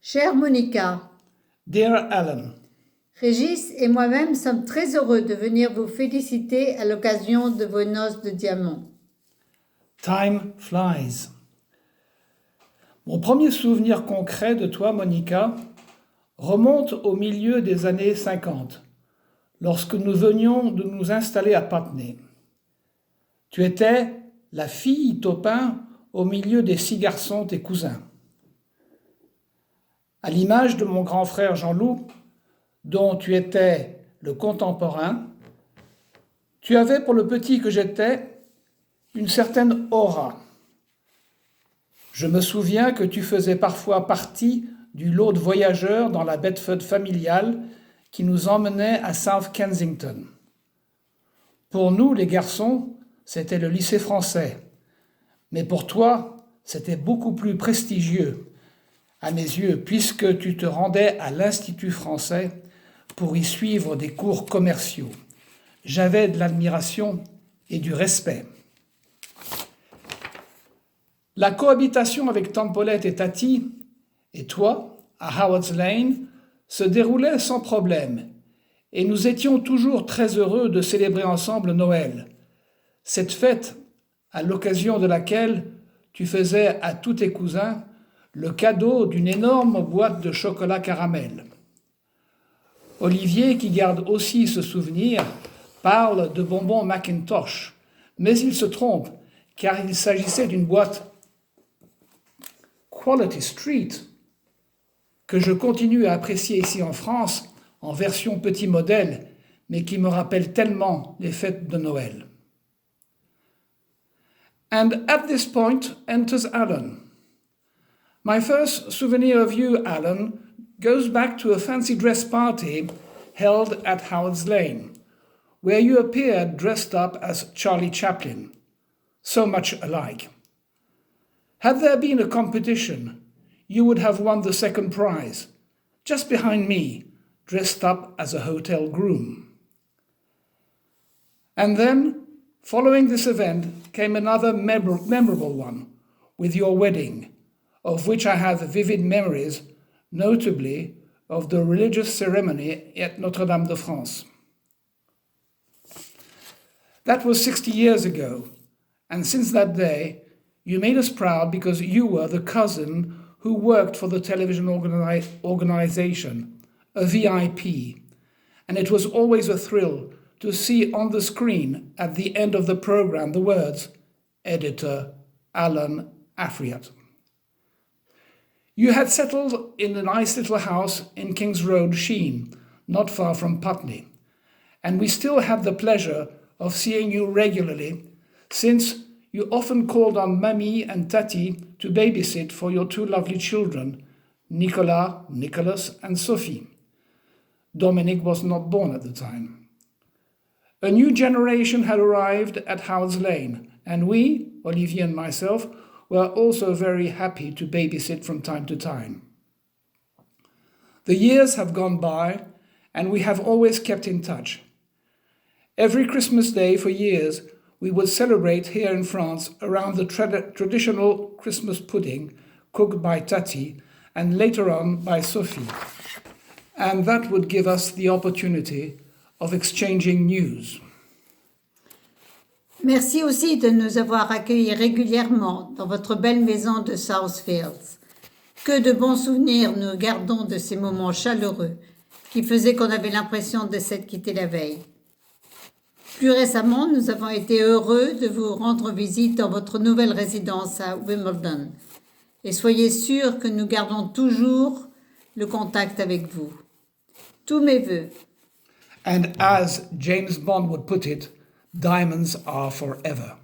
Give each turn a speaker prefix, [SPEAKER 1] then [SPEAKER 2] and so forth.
[SPEAKER 1] Chère Monica,
[SPEAKER 2] Dear Alan,
[SPEAKER 1] Régis et moi-même sommes très heureux de venir vous féliciter à l'occasion de vos noces de diamant.
[SPEAKER 2] time flies. Mon premier souvenir concret de toi, Monica, remonte au milieu des années 50, lorsque nous venions de nous installer à Putney. Tu étais la fille Taupin au milieu des 6 garçons, tes cousins. À l'image de mon grand frère Jean-Loup, dont tu étais le contemporain, tu avais pour le petit que j'étais une certaine aura. Je me souviens que tu faisais parfois partie du lot de voyageurs dans la Bedford familiale qui nous emmenait à South Kensington. Pour nous, les garçons, c'était le lycée français. Mais pour toi, c'était beaucoup plus prestigieux, à mes yeux, puisque tu te rendais à l'Institut français pour y suivre des cours commerciaux. J'avais de l'admiration et du respect. La cohabitation avec Tante Paulette et Tati, et toi, à Howard's Lane, se déroulait sans problème, et nous étions toujours très heureux de célébrer ensemble Noël, cette fête à l'occasion de laquelle tu faisais à tous tes cousins le cadeau d'une énorme boîte de chocolat caramel. Olivier, qui garde aussi ce souvenir, parle de bonbons Macintosh, mais il se trompe, car il s'agissait d'une boîte Quality Street, que je continue à apprécier ici en France, en version petit modèle, mais qui me rappelle tellement les fêtes de Noël. And at this point enters Alan. My first souvenir of you, Alan, goes back to a fancy dress party held at Howard's Lane, where you appeared dressed up as Charlie Chaplin, so much alike. Had there been a competition, you would have won the second prize, just behind me, dressed up as a hotel groom. And then, following this event, came another memorable one, with your wedding, of which I have vivid memories, notably of the religious ceremony at Notre-Dame de France. That was 60 years ago, and since that day, you made us proud because you were the cousin who worked for the television organization, a VIP, and it was always a thrill to see on the screen at the end of the program the words, Editor Alan Afriat. You had settled in a nice little house in King's Road, Sheen, not far from Putney, and we still had the pleasure of seeing you regularly, since you often called on Mummy and Tati to babysit for your 2 lovely children, Nicholas, and Sophie. Dominic was not born at the time. A new generation had arrived at Howard's Lane, and we, Olivier and myself, were also very happy to babysit from time to time. The years have gone by, and we have always kept in touch. Every Christmas Day for years, we would celebrate here in France around the traditional Christmas pudding cooked by Tati and later on by Sophie. And that would give us the opportunity of exchanging news.
[SPEAKER 1] Merci aussi de nous avoir accueillis régulièrement dans votre belle maison de Southfields. Que de bons souvenirs nous gardons de ces moments chaleureux qui faisaient qu'on avait l'impression de s'être quittés la veille. Plus récemment, nous avons été heureux de vous rendre visite dans votre nouvelle résidence à Wimbledon. Et soyez sûrs que nous gardons toujours le contact avec vous. Tous mes vœux.
[SPEAKER 2] And as James Bond would put it, diamonds are forever.